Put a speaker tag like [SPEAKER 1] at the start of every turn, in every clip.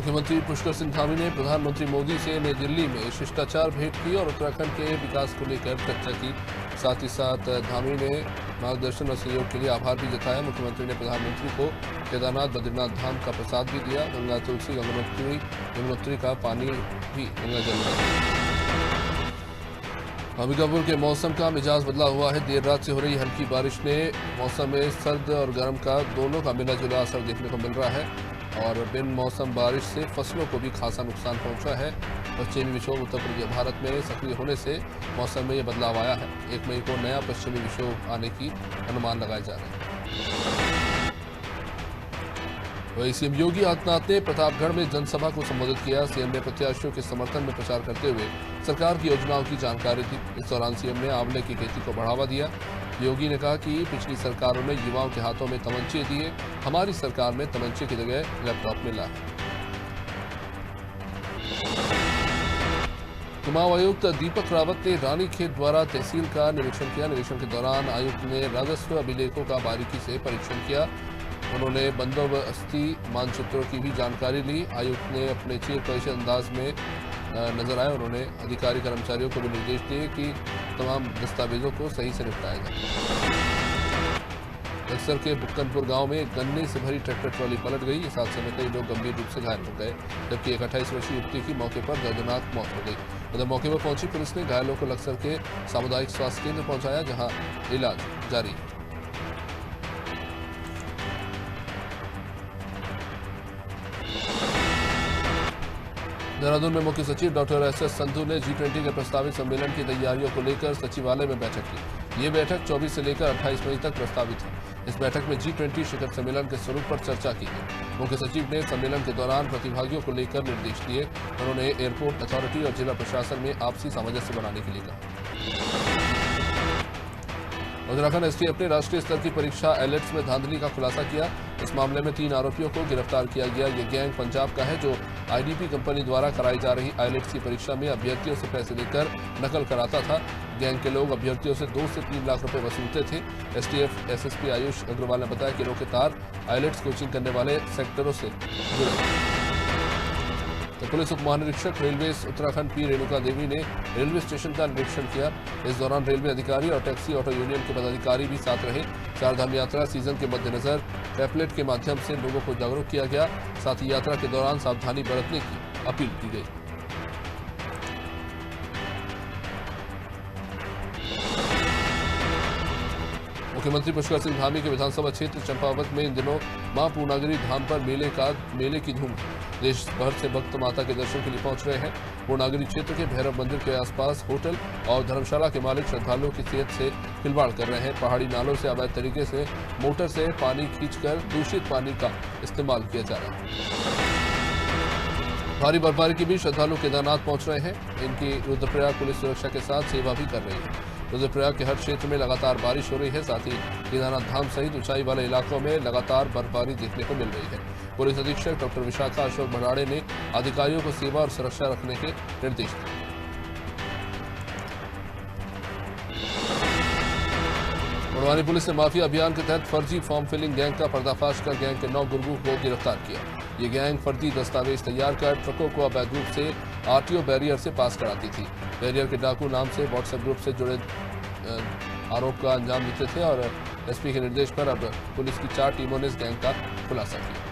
[SPEAKER 1] मुख्यमंत्री पुष्कर सिंह धामी ने प्रधानमंत्री मोदी से नई दिल्ली में शिष्टाचार भेंट की और उत्तराखंड के विकास को लेकर चर्चा की। साथ ही साथ धामी ने मार्गदर्शन और सहयोग के लिए आभार भी जताया। मुख्यमंत्री ने प्रधानमंत्री को केदारनाथ बद्रीनाथ धाम का प्रसाद भी दिया। गंगा तुलसी यमुनोत्री का पानी भी गंगा जल में। अंबिकापुर के मौसम का मिजाज बदला हुआ है। देर रात से हो रही हल्की बारिश ने मौसम में सर्द और गर्म का दोनों का मिला जुला असर देखने को मिल रहा है और बिन मौसम बारिश से फसलों को भी खासा नुकसान पहुंचा है। पश्चिमी विक्षोभ उत्तर पूर्वी भारत में सक्रिय होने से मौसम में यह बदलाव आया है। 1 मई को नया पश्चिमी विक्षोभ आने की अनुमान लगाए जा रहे हैं। वहीं सीएम योगी आदित्यनाथ ने प्रतापगढ़ में जनसभा को संबोधित किया। सीएम ने प्रत्याशियों के समर्थन में प्रचार करते हुए सरकार की योजनाओं की जानकारी दी। इस दौरान सीएम ने आंवले की खेती को बढ़ावा दिया। योगी ने कहा कि पिछली सरकारों ने युवाओं के हाथों में तमंचे दिए, हमारी सरकार में तमंचे की जगह लैपटॉप मिला है। कुमाऊं आयुक्त दीपक रावत ने रानीखेत द्वारा तहसील का निरीक्षण किया। निरीक्षण के दौरान आयुक्त ने राजस्व अभिलेखों का बारीकी से परीक्षण किया। उन्होंने बंदोबस्ती मानचित्रों की भी जानकारी ली। आयुक्त ने अपने चीर परिचय अंदाज में नजर आए। उन्होंने अधिकारी कर्मचारियों को भी निर्देश दिए कि तमाम दस्तावेजों को सही से निपटाया जाए। बक्सर के बुक्कनपुर गांव में गन्ने से भरी ट्रैक्टर ट्रॉली पलट गई। इस हादसे में कई लोग गंभीर रूप से घायल हो गए, जबकि एक 28 वर्षीय युवती की मौके पर दर्दनाक मौत हो गई। उधर मौके पर पहुंची पुलिस ने घायलों को लक्सर के सामुदायिक स्वास्थ्य केंद्र पहुंचाया, जहां इलाज जारी है। देहरादून में मुख्य सचिव डॉक्टर एस.एस. संधू ने G20 के प्रस्तावित सम्मेलन की तैयारियों को लेकर सचिवालय में बैठक की। ये बैठक 24 से लेकर 28 मई तक प्रस्तावित है। इस बैठक में G20 शिखर सम्मेलन के स्वरूप पर चर्चा की गई। मुख्य सचिव ने सम्मेलन के दौरान प्रतिभागियों को लेकर निर्देश दिए। उन्होंने एयरपोर्ट अथॉरिटी और जिला प्रशासन में आपसी सामंजस्य बनाने के लिए कहा। उत्तराखंड एसटीएफ ने राष्ट्रीय स्तर की परीक्षा आईलेट्स में धांधली का खुलासा किया। इस मामले में 3 आरोपियों को गिरफ्तार किया गया। ये गैंग पंजाब का है, जो आईडीपी कंपनी द्वारा कराई जा रही आईलेट्स की परीक्षा में अभ्यर्थियों से पैसे लेकर नकल कराता था। गैंग के लोग अभ्यर्थियों से 2 से 3 लाख रुपए वसूलते थे। एसटीएफ एसएसपी आयुष अग्रवाल ने बताया कि लोग के तार आईलेट्स कोचिंग करने वाले सेक्टरों से जुड़े। तो पुलिस उप महानिरीक्षक रेलवे उत्तराखंड पी रेणुका देवी ने रेलवे स्टेशन का निरीक्षण किया। इस दौरान रेलवे अधिकारी और टैक्सी ऑटो यूनियन के पदाधिकारी भी साथ रहे। चारधाम यात्रा सीजन के मद्देनजर पैम्फलेट के माध्यम से लोगों को जागरूक किया गया। साथ ही यात्रा के दौरान सावधानी बरतने की अपील की गई। मुख्यमंत्री पुष्कर सिंह धामी के विधानसभा क्षेत्र चंपावत में इन दिनों मां पूर्णागिरी धाम पर मेले की धूम। देश भर से भक्त माता के दर्शन के लिए पहुंच रहे हैं। पूर्णागिरी क्षेत्र के भैरव मंदिर के आसपास होटल और धर्मशाला के मालिक श्रद्धालुओं की सेहत से खिलवाड़ कर रहे हैं। पहाड़ी नालों से अवैध तरीके से मोटर से पानी खींचकर दूषित पानी का इस्तेमाल किया जा रहा है। भारी बर्फबारी के बीच श्रद्धालु केदारनाथ पहुंच रहे हैं। इनकी रुद्रप्रयाग पुलिस सुरक्षा के साथ सेवा भी कर रही है। रुद्रप्रयाग के हर क्षेत्र में लगातार बारिश हो रही है। साथ ही केदारनाथ धाम सहित ऊंचाई वाले इलाकों में लगातार बर्फबारी देखने को मिल रही है। पुलिस अधीक्षक डॉक्टर विशाखा अशोक भंडारे ने अधिकारियों को सेवा और सुरक्षा रखने के निर्देश दिए। बड़वानी पुलिस ने माफिया अभियान के तहत फर्जी फॉर्म फिलिंग गैंग का पर्दाफाश कर गैंग के 9 गुर्गों को गिरफ्तार किया। ये गैंग फर्जी दस्तावेज तैयार कर ट्रकों को अवैध रूप से आरटीओ बैरियर से पास कराती थी। बैरियर के डाकू नाम से व्हाट्सएप ग्रुप से जुड़े आरोप का अंजाम देते थे और एसपी के निर्देश पर अब पुलिस की 4 टीमों ने इस गैंग का खुलासा किया।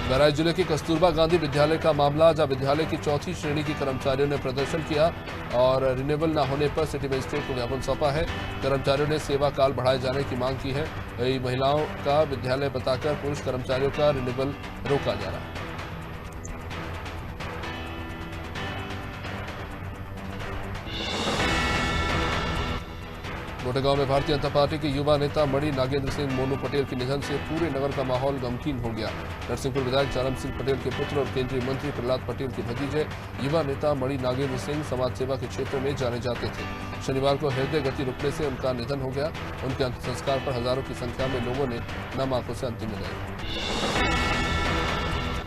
[SPEAKER 1] बहराइच जिले के कस्तूरबा गांधी विद्यालय का मामला, जहां विद्यालय की 4थी श्रेणी के कर्मचारियों ने प्रदर्शन किया और रिन्यूएबल न होने पर सिटी मजिस्ट्रेट को ज्ञापन सौंपा है। कर्मचारियों ने सेवा काल बढ़ाए जाने की मांग की है। वही महिलाओं का विद्यालय बताकर पुरुष कर्मचारियों का रिन्यूएबल रोका जा रहा है। मोटेगांव में भारतीय जनता पार्टी के युवा नेता मणि नागेंद्र सिंह मोनू पटेल के निधन से पूरे नगर का माहौल गमगीन हो गया। नरसिंहपुर विधायक चारण सिंह पटेल के पुत्र और केंद्रीय मंत्री प्रहलाद पटेल के भतीजे युवा नेता मणि नागेंद्र सिंह समाज सेवा के क्षेत्र में जाने जाते थे। शनिवार को हृदय गति रुकने से उनका निधन हो गया। उनके अंतिम संस्कार पर हजारों की संख्या में लोगों ने नम आंखों से अंतिम विदाई।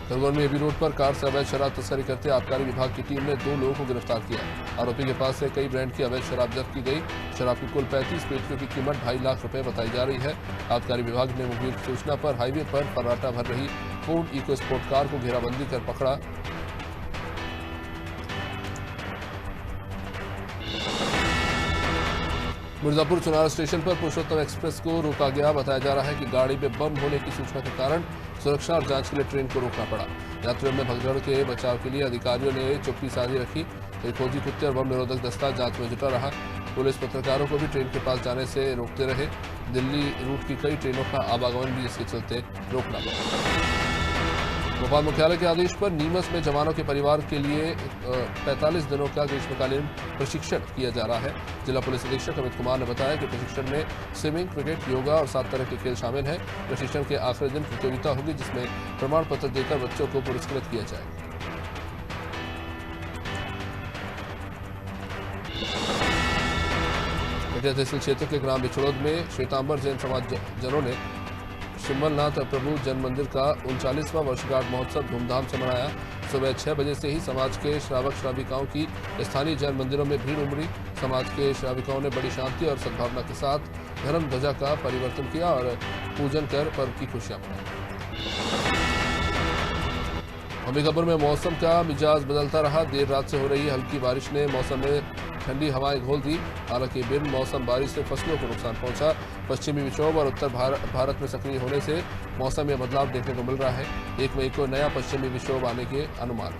[SPEAKER 1] खरगोन में एबी रोड पर कार से अवैध शराब तस्करी करते आबकारी विभाग की टीम ने 2 लोगों को गिरफ्तार किया। आरोपी के पास से कई ब्रांड की अवैध शराब जब्त की गई। शराब की कुल 35 पेटियों की कीमत 2.5 लाख रुपए बताई जा रही है। आबकारी विभाग ने मुखबिर सूचना पर हाईवे पर फर्राटा भर रही फोर्ड इको स्पोर्ट कार को घेराबंदी कर पकड़ा। मिर्जापुर चुनार स्टेशन पर पुरुषोत्तम एक्सप्रेस को रोका गया। बताया जा रहा है कि गाड़ी में बम होने की सूचना के कारण सुरक्षा और जांच के लिए ट्रेन को रोकना पड़ा। यात्रियों में भगदड़ के बचाव के लिए अधिकारियों ने चुप्पी साधी रखी। एक फौजी कुत्ते और बम निरोधक दस्ता जांच में जुटा रहा। पुलिस पत्रकारों को भी ट्रेन के पास जाने से रोकते रहे। दिल्ली रूट की कई ट्रेनों का आवागमन भी इसके चलते रोकना पड़ा। भोपाल मुख्यालय के आदेश पर नीमच में जवानों के परिवार के लिए 45 दिनों का ग्रीष्मकालीन प्रशिक्षण किया जा रहा है। जिला पुलिस अधीक्षक अमित कुमार ने बताया कि प्रशिक्षण में स्विमिंग, क्रिकेट, योगा और 7 तरह के खेल शामिल हैं। प्रशिक्षण के आखिरी दिन प्रतियोगिता होगी, जिसमें प्रमाण पत्र देकर बच्चों को पुरस्कृत किया जाएगा। बेटिया तहसील क्षेत्र के ग्राम बिछड़ोद में श्वेतांबर जैन समाज जनों ने शिमलनाथ प्रभु जन्म मंदिर का 39वां वर्षगांठ महोत्सव धूमधाम से मनाया। सुबह 6 बजे से ही समाज के श्रावक श्राविकाओं की स्थानीय जैन मंदिरों में भीड़ उमड़ी। समाज के श्राविकाओं ने बड़ी शांति और सद्भावना के साथ धर्म ध्वजा का परिवर्तन किया और पूजन कर पर्व की खुशियां मनाई। अंबिकापुर में मौसम का मिजाज बदलता रहा। देर रात से हो रही हल्की बारिश ने मौसम में ठंडी हवाएं घोल दी। हालांकि बिन मौसम बारिश से फसलों को नुकसान पहुंचा। पश्चिमी विक्षोभ और उत्तर भारत में सक्रिय होने से मौसम में बदलाव देखने को मिल रहा है। 1 मई को नया पश्चिमी विक्षोभ आने के अनुमान।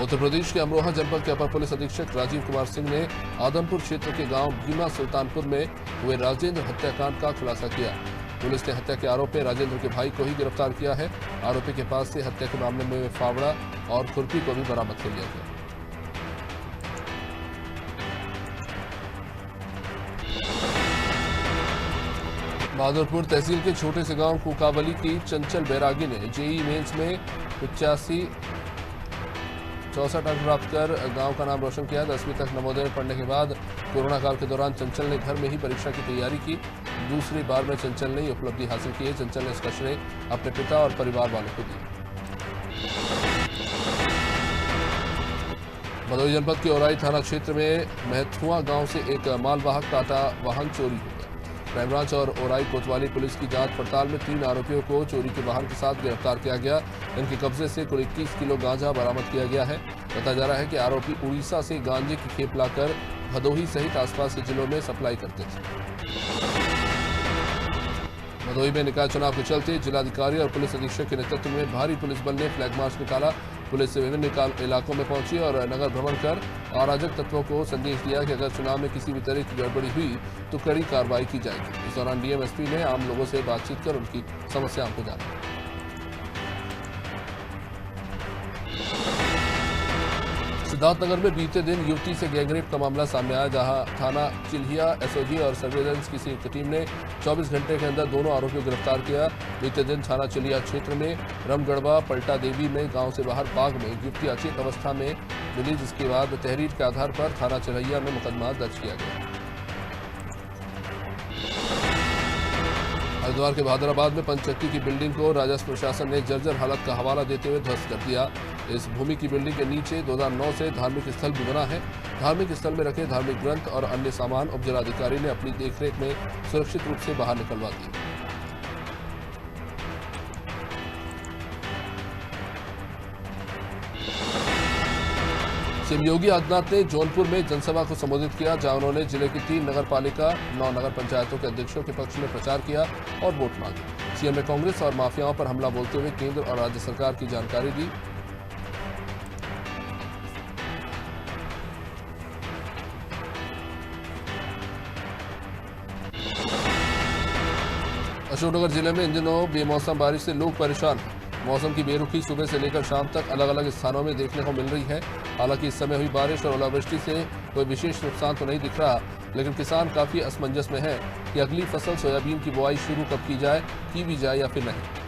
[SPEAKER 1] उत्तर प्रदेश के अमरोहा जनपद के अपर पुलिस अधीक्षक राजीव कुमार सिंह ने आदमपुर क्षेत्र के गांव भीमा सुल्तानपुर में हुए राजेंद्र हत्याकांड का खुलासा किया। पुलिस ने हत्या के आरोप में राजेंद्र के भाई को ही गिरफ्तार किया है। आरोपी के पास से हत्या के मामले में फावड़ा और खुरपी को भी बरामद कर लिया गया। बहादुरपुर तहसील के छोटे से गांव कुकावली की चंचल बैरागी ने जेईई मेंस में 65 अंक प्राप्त कर गांव का नाम रोशन किया। 10वीं तक नवोदय पढ़ने के बाद कोरोना काल के दौरान चंचल ने घर में ही परीक्षा की तैयारी की। दूसरी बार में चंचल ने उपलब्धि हासिल की है। चंचल ने इसका श्रेय अपने पिता और परिवार वालों को दिया। भदोही जनपद के औराई थाना क्षेत्र में महथुआ गांव से एक मालवाहक टाटा वाहन चोरी हो गया। क्राइम ब्रांच और औराई कोतवाली पुलिस की जांच पड़ताल में 3 आरोपियों को चोरी के वाहन के साथ गिरफ्तार किया गया। इनके कब्जे से कुल 21 किलो गांजा बरामद किया गया है। बताया जा रहा है कि आरोपी उड़ीसा से गांजे की खेप लाकर भदोही सहित आसपास के जिलों में सप्लाई करते थे। भदोही में निकाय चुनाव के चलते जिलाधिकारी और पुलिस अधीक्षक के नेतृत्व में भारी पुलिस बल ने फ्लैग मार्च निकाला। पुलिस विभिन्न इलाकों में पहुंची और नगर भ्रमण कर अराजक तत्वों को संदेश दिया कि अगर चुनाव में किसी भी तरह की गड़बड़ी हुई तो कड़ी कार्रवाई की जाएगी। इस दौरान डीएमएसपी ने आम लोगों से बातचीत कर उनकी समस्याओं को जाना। सिद्धार्थनगर में बीते दिन युवती से गैंगरेप का मामला सामने आया, जहां थाना चिल्हिया एसओजी और सर्वेलेंस की संयुक्त टीम ने 24 घंटे के अंदर दोनों आरोपियों को गिरफ्तार किया। बीते दिन थाना चिल्हिया क्षेत्र में रमगढ़वा पलटा देवी में गांव से बाहर बाग में युवती अचेत अवस्था में मिली, जिसके बाद तहरीर के आधार पर थाना चिल्हिया में मुकदमा दर्ज किया गया। हरिद्वार के बहादुराबाद में पंचक्की की बिल्डिंग को राजस्व प्रशासन ने जर्जर हालत का हवाला देते हुए ध्वस्त कर दिया। इस भूमि की बिल्डिंग के नीचे 2009 से धार्मिक स्थल भी बना है। धार्मिक स्थल में रखे धार्मिक ग्रंथ और अन्य सामान उप जिलाधिकारी ने अपनी देखरेख में सुरक्षित रूप से बाहर निकलवा दिए। सीएम योगी आदित्यनाथ ने जौनपुर में जनसभा को संबोधित किया, जहां उन्होंने जिले की 3 नगर पालिका 9 नगर पंचायतों के अध्यक्षों के पक्ष में प्रचार किया और वोट मांगे। सीएम ने कांग्रेस और माफियाओं पर हमला बोलते हुए केंद्र और राज्य सरकार की जानकारी दी। अशोकनगर जिले में इन दिनों बेमौसम बारिश से लोग परेशान हैं। मौसम की बेरुखी सुबह से लेकर शाम तक अलग अलग स्थानों में देखने को मिल रही है। हालांकि इस समय हुई बारिश और ओलावृष्टि से कोई विशेष नुकसान तो नहीं दिख रहा, लेकिन किसान काफी असमंजस में है कि अगली फसल सोयाबीन की बुआई शुरू कब की भी जाए या फिर नहीं।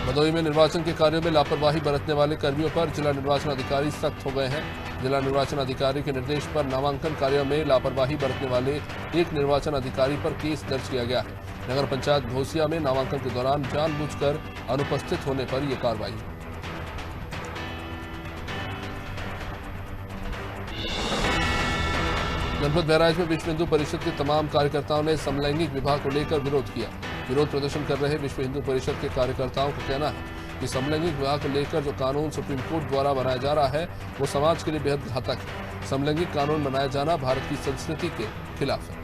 [SPEAKER 1] भदोही में निर्वाचन के कार्यों में लापरवाही बरतने वाले कर्मियों पर जिला निर्वाचन अधिकारी सख्त हो गए हैं। जिला निर्वाचन अधिकारी के निर्देश पर नामांकन कार्यों में लापरवाही बरतने वाले एक निर्वाचन अधिकारी पर केस दर्ज किया गया है। नगर पंचायत घोसिया में नामांकन के दौरान जानबूझकर अनुपस्थित होने पर यह कार्रवाई। जनपद बहराइच में विश्व हिंदू परिषद के तमाम कार्यकर्ताओं ने समलैंगिक विवाह को लेकर विरोध किया। विरोध प्रदर्शन कर रहे विश्व हिंदू परिषद के कार्यकर्ताओं का कहना है कि समलैंगिक विवाह को लेकर जो कानून सुप्रीम कोर्ट द्वारा बनाया जा रहा है वो समाज के लिए बेहद घातक है। समलैंगिक कानून बनाया जाना भारत की संस्कृति के खिलाफ है।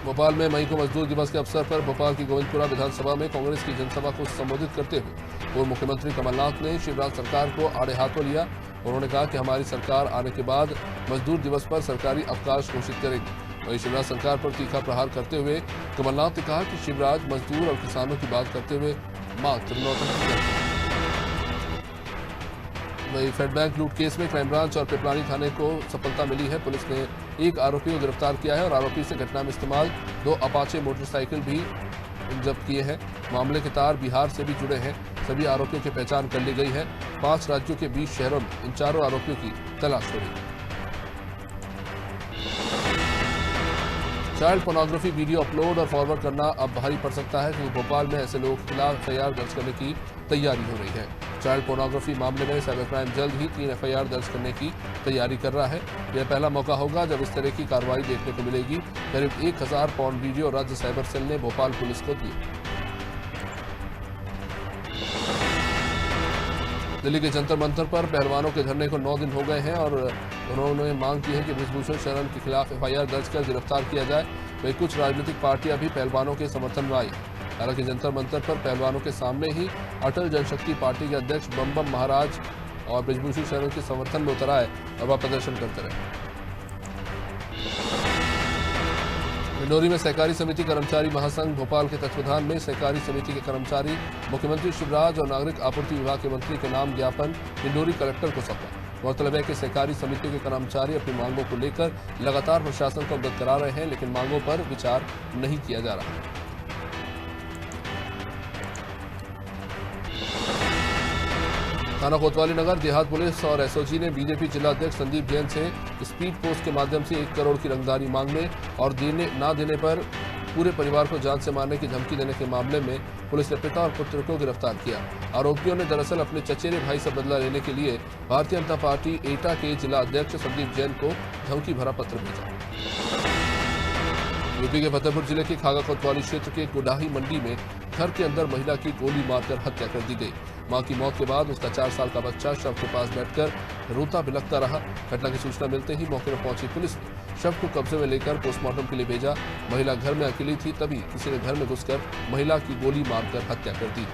[SPEAKER 1] भोपाल में मई को मजदूर दिवस के अवसर पर भोपाल की गोविंदपुरा विधानसभा में कांग्रेस की जनसभा को संबोधित करते हुए पूर्व मुख्यमंत्री कमलनाथ ने शिवराज सरकार को आड़े हाथों लिया। उन्होंने कहा कि हमारी सरकार आने के बाद मजदूर दिवस पर सरकारी अवकाश घोषित करेगी। वहीं शिवराज सरकार पर तीखा प्रहार करते हुए कमलनाथ ने कहा कि शिवराज मजदूर और किसानों की बात करते हुए मात्र नौटंकी करते हैं। वहीं फेड बैंक लूट केस में क्राइम ब्रांच और पिपलानी थाने को सफलता मिली है। पुलिस ने एक आरोपी को गिरफ्तार किया है और आरोपी से घटना में इस्तेमाल 2 अपाचे मोटरसाइकिल भी जब्त किए हैं। मामले के तार बिहार से भी जुड़े हैं। सभी आरोपियों की पहचान कर ली गई है। 5 राज्यों के 20 शहरों में इन चारों आरोपियों की तलाश हो रही है। चाइल्ड पोर्नोग्राफी वीडियो अपलोड और फॉरवर्ड करना अब भारी पड़ सकता है, क्योंकि भोपाल में ऐसे लोगों के खिलाफ एफआईआर दर्ज करने की तैयारी हो रही है। चाइल्ड पोर्नोग्राफी मामले में साइबर क्राइम जल्द ही 3 एफआईआर दर्ज करने की तैयारी कर रहा है। यह पहला मौका होगा जब इस तरह की कार्रवाई देखने को मिलेगी। करीब 1000 पॉर्न वीडियो राज्य साइबर सेल ने भोपाल पुलिस को दिए। दिल्ली के जंतर मंतर पर पहलवानों के धरने को 9 दिन हो गए हैं और उन्होंने मांग की है कि बृजभूषण शरण के खिलाफ एफआईआर दर्ज कर गिरफ्तार किया जाए। वही कुछ राजनीतिक पार्टियां भी पहलवानों के समर्थन में आई। हालांकि जंतर मंतर पर पहलवानों के सामने ही अटल जनशक्ति पार्टी के अध्यक्ष बम महाराज और बृजभूषण शरण के समर्थन में उतर आए और वह प्रदर्शन करते रहे। डिंडोरी में सहकारी समिति कर्मचारी महासंघ भोपाल के तत्वाधान में सहकारी समिति के कर्मचारी मुख्यमंत्री शिवराज और नागरिक आपूर्ति विभाग के मंत्री के नाम ज्ञापन डिंडोरी कलेक्टर को सौंपा। गौरतलब है कि सहकारी समिति के कर्मचारी अपनी मांगों को लेकर लगातार प्रशासन को अवगत करा रहे हैं, लेकिन मांगों पर विचार नहीं किया जा रहा है। थाना कोतवाली नगर देहात पुलिस और एसओजी ने बीजेपी जिला अध्यक्ष संदीप जैन से स्पीड पोस्ट के माध्यम से 1 करोड़ की रंगदारी मांगने और ना देने पर पूरे परिवार को जान से मारने की धमकी देने के मामले में पुलिस ने पिता और पुत्र को गिरफ्तार किया। आरोपियों ने दरअसल अपने चचेरे भाई से बदला लेने के लिए भारतीय जनता पार्टी एटा के जिला अध्यक्ष संदीप जैन को धमकी भरा पत्र भेजा। यूपी के फतेहपुर जिले के खागा कोतवाली क्षेत्र के गुडाही मंडी में घर के अंदर महिला की गोली मारकर हत्या कर दी गई। मां की मौत के बाद उसका 4 साल का बच्चा शव के पास बैठकर रोता बिलखता रहा। घटना की सूचना मिलते ही मौके पर पहुंची पुलिस ने शव को कब्जे में लेकर पोस्टमार्टम के लिए भेजा। महिला घर में अकेली थी, तभी किसी ने घर में घुसकर महिला की गोली मारकर हत्या कर दी।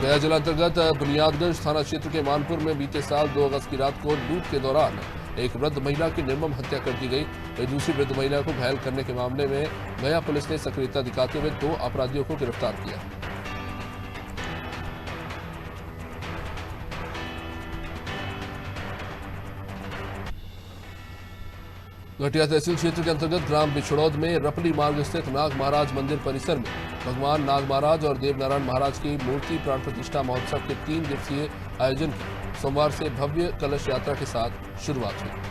[SPEAKER 1] गया जिला अंतर्गत बुनियादगंज थाना क्षेत्र के मानपुर में बीते साल 2 अगस्त की रात को लूट के दौरान एक वृद्ध महिला की निर्मम हत्या कर दी गई। वही दूसरी वृद्ध महिला को घायल करने के मामले में गया पुलिस ने सक्रियता दिखाते हुए 2 अपराधियों को गिरफ्तार किया। घटिया तहसील क्षेत्र के अंतर्गत ग्राम बिछड़ौद में रपली मार्ग स्थित नाग महाराज मंदिर परिसर में भगवान नाग महाराज और देवनारायण महाराज की मूर्ति प्राण प्रतिष्ठा महोत्सव के 3 दिवसीय आयोजन की सोमवार से भव्य कलश यात्रा के साथ शुरुआत हुई।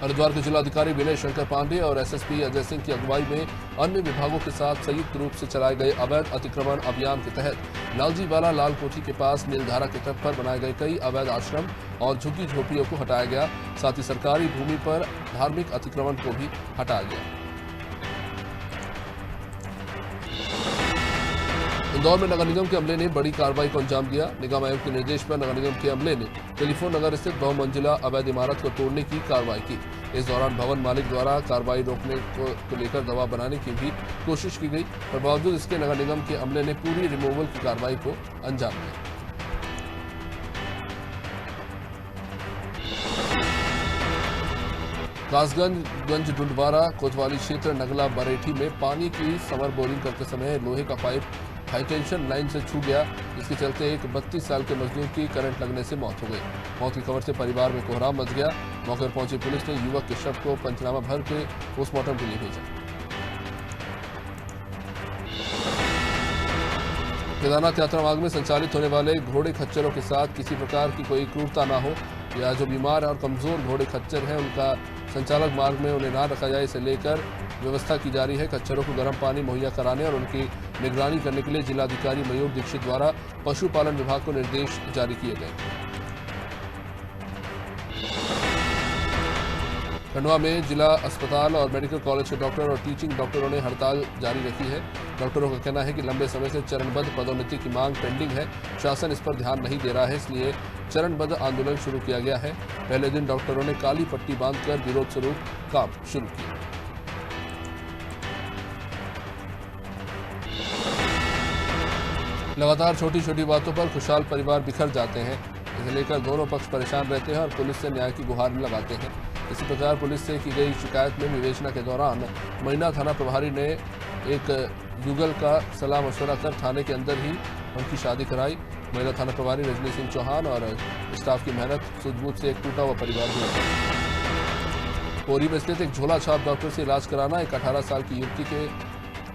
[SPEAKER 1] हरिद्वार के जिलाधिकारी विनय शंकर पांडे और एसएसपी अजय सिंह की अगुवाई में अन्य विभागों के साथ संयुक्त रूप से चलाए गए अवैध अतिक्रमण अभियान के तहत लालजीवाला लाल कोठी के पास नीलधारा के तट पर बनाए गए कई अवैध आश्रम और झुग्गी झोपड़ियों को हटाया गया। साथ ही सरकारी भूमि पर धार्मिक अतिक्रमण को भी हटाया गया। इंदौर में नगर निगम के अमले ने बड़ी कार्रवाई को अंजाम दिया। निगम आयुक्त के निर्देश पर नगर निगम के अमले ने टेलीफोन नगर स्थित बहुमंजिला अवैध इमारत को तोड़ने की कार्रवाई की। इस दौरान भवन मालिक द्वारा कार्रवाई रोकने को लेकर दबाव बनाने की भी कोशिश की गई, पर बावजूद इसके नगर निगम के अमले ने पूरी रिमूवल की कार्रवाई को अंजाम दिया। कासगंज डुंडवारा कोतवाली क्षेत्र नगला बरेठी में पानी की समर बोरिंग करते समय लोहे का पाइप हाई टेंशन लाइन से छूट गया, जिसके चलते एक 32 साल के मजदूर की करंट लगने से मौत हो गई। मौत की खबर से परिवार में कोहराम मच गया। मौके पर पहुंची पुलिस ने युवक के शव को पंचनामा भर के पोस्टमार्टम के लिए भेजा। केदारनाथ यात्रा मार्ग में संचालित होने वाले घोड़े खच्चरों के साथ किसी प्रकार की कोई क्रूरता न हो, या जो बीमार और कमज़ोर घोड़े खच्चर हैं उनका संचालक मार्ग में उन्हें ना रखा जाए, इसे लेकर व्यवस्था की जा रही है। खच्चरों को गर्म पानी मुहैया कराने और उनकी निगरानी करने के लिए जिलाधिकारी मयूर दीक्षित द्वारा पशुपालन विभाग को निर्देश जारी किए गए। खंडवा में जिला अस्पताल और मेडिकल कॉलेज के डॉक्टर और टीचिंग डॉक्टरों ने हड़ताल जारी रखी है। डॉक्टरों का कहना है कि लंबे समय से चरणबद्ध पदोन्नति की मांग पेंडिंग है, शासन इस पर ध्यान नहीं दे रहा है, इसलिए चरणबद्ध आंदोलन शुरू किया गया है। पहले दिन डॉक्टरों ने काली पट्टी बांधकर विरोध स्वरूप काम शुरू किया। लगातार छोटी छोटी बातों पर खुशहाल परिवार बिखर जाते हैं, इसे लेकर दोनों पक्ष परेशान रहते हैं और पुलिस से न्याय की गुहार लगाते हैं। इसी प्रकार पुलिस से की गई शिकायत में विवेचना के दौरान महीना थाना प्रभारी ने एक युगल का सलाह मशवरा कर थाने के अंदर ही उनकी शादी कराई। महिला थाना प्रभारी रजनी सिंह चौहान और स्टाफ की मेहनत सूझबूझ से एक टूटा हुआ परिवार हुआ। पोरी में स्थित एक झोला छाप डॉक्टर से इलाज कराना एक 18 साल की युवती के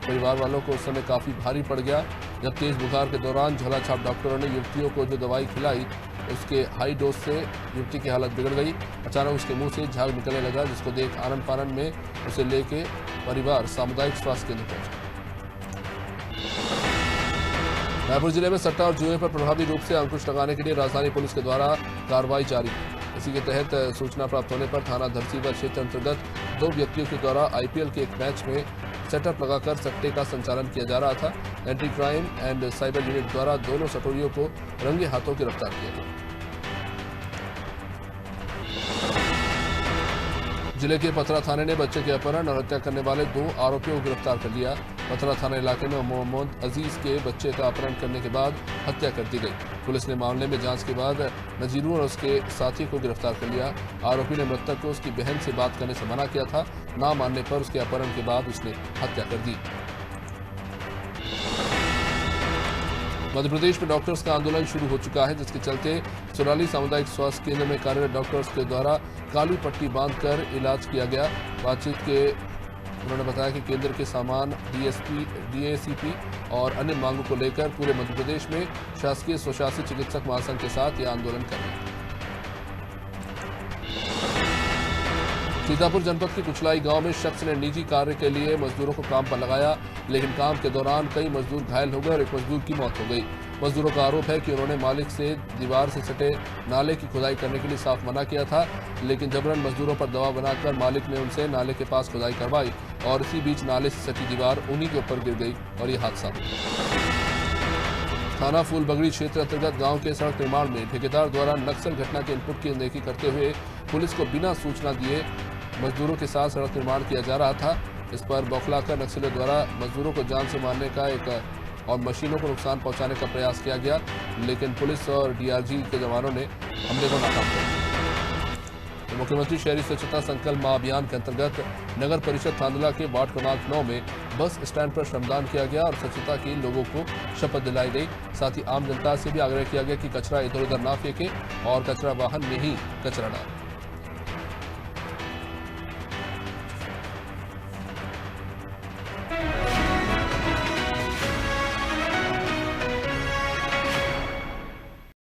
[SPEAKER 1] परिवार वालों को उस समय काफी भारी पड़ गया, जब तेज बुखार के दौरान झोला छाप डॉक्टरों ने युवतियों को जो दवाई खिलाई उसके हाई डोज से युवती की हालत बिगड़ गई। अचानक उसके मुंह से झाग निकलने लगा, जिसको देख आनन फानन में उसे लेके परिवार सामुदायिक स्वास्थ्य केंद्र पहुंचा। रायपुर जिले में सट्टा और जुए पर प्रभावी रूप से अंकुश लगाने के लिए राजधानी पुलिस के द्वारा कार्रवाई जारी है। इसी के तहत सूचना प्राप्त होने पर थाना धरसीवां क्षेत्र अंतर्गत 2 व्यक्तियों के द्वारा आईपीएल के एक मैच में सेटअप लगाकर सट्टे का संचालन किया जा रहा था। Anti crime and cyber unit द्वारा दोनों सटोरियों को रंगे हाथों गिरफ्तार किया गया। जिले के पथरा थाने ने बच्चे के अपहरण और हत्या करने वाले 2 आरोपियों को गिरफ्तार कर लिया। पथरा थाना इलाके में मोहम्मद अजीज के बच्चे का अपहरण करने के बाद हत्या कर दी गई। पुलिस ने मामले में जांच के बाद नजीरू और उसके साथी को गिरफ्तार कर लिया। आरोपी ने मृतक को उसकी बहन से बात करने से मना किया था, ना मानने पर उसके अपहरण के बाद उसने हत्या कर दी। मध्य प्रदेश में डॉक्टर्स का आंदोलन शुरू हो चुका है, जिसके चलते सुराली सामुदायिक स्वास्थ्य केंद्र में कार्यरत डॉक्टर्स के द्वारा काली पट्टी बांधकर इलाज किया गया। बातचीत के उन्होंने बताया कि केंद्र के सामान डीएसीपी और अन्य मांगों को लेकर पूरे मध्य प्रदेश में शासकीय स्वशासित चिकित्सक महासंघ के साथ यह आंदोलन कर रहे हैं। सीतापुर जनपद के कुचलाई गांव में शख्स ने निजी कार्य के लिए मजदूरों को काम पर लगाया, लेकिन काम के दौरान कई मजदूर घायल हो गए और एक मजदूर की मौत हो गई। मजदूरों का आरोप है कि उन्होंने मालिक से दीवार से सटे नाले की खुदाई करने के लिए साफ मना किया था, लेकिन जबरन मजदूरों पर दबाव बनाकर मालिक ने उनसे नाले के पास खुदाई करवाई और इसी बीच नाले से सटी दीवार उन्हीं के ऊपर गिर गई और यह हादसा हुआ। थाना फूलबगड़ी क्षेत्र अंतर्गत गांव के सड़क निर्माण में ठेकेदार द्वारा नक्सल घटना के इनपुट की अनदेखी करते हुए पुलिस को बिना सूचना दिए मजदूरों के साथ सड़क निर्माण किया जा रहा था। इस पर बौखलाकर नक्सलियों द्वारा मजदूरों को जान से मारने का और मशीनों को नुकसान पहुंचाने का प्रयास किया गया, लेकिन पुलिस और डीआरजी के जवानों ने हमले को नाकाम कर दिया। मुख्यमंत्री शहरी स्वच्छता संकल्प महाअभियान के अंतर्गत नगर परिषद थांदला के वार्ड क्रमांक 9 में बस स्टैंड पर श्रमदान किया गया और स्वच्छता की लोगों को शपथ दिलाई गई। साथ ही आम जनता से भी आग्रह किया गया कि कचरा इधर उधर ना फेंके और कचरा वाहन में ही कचरा डालें।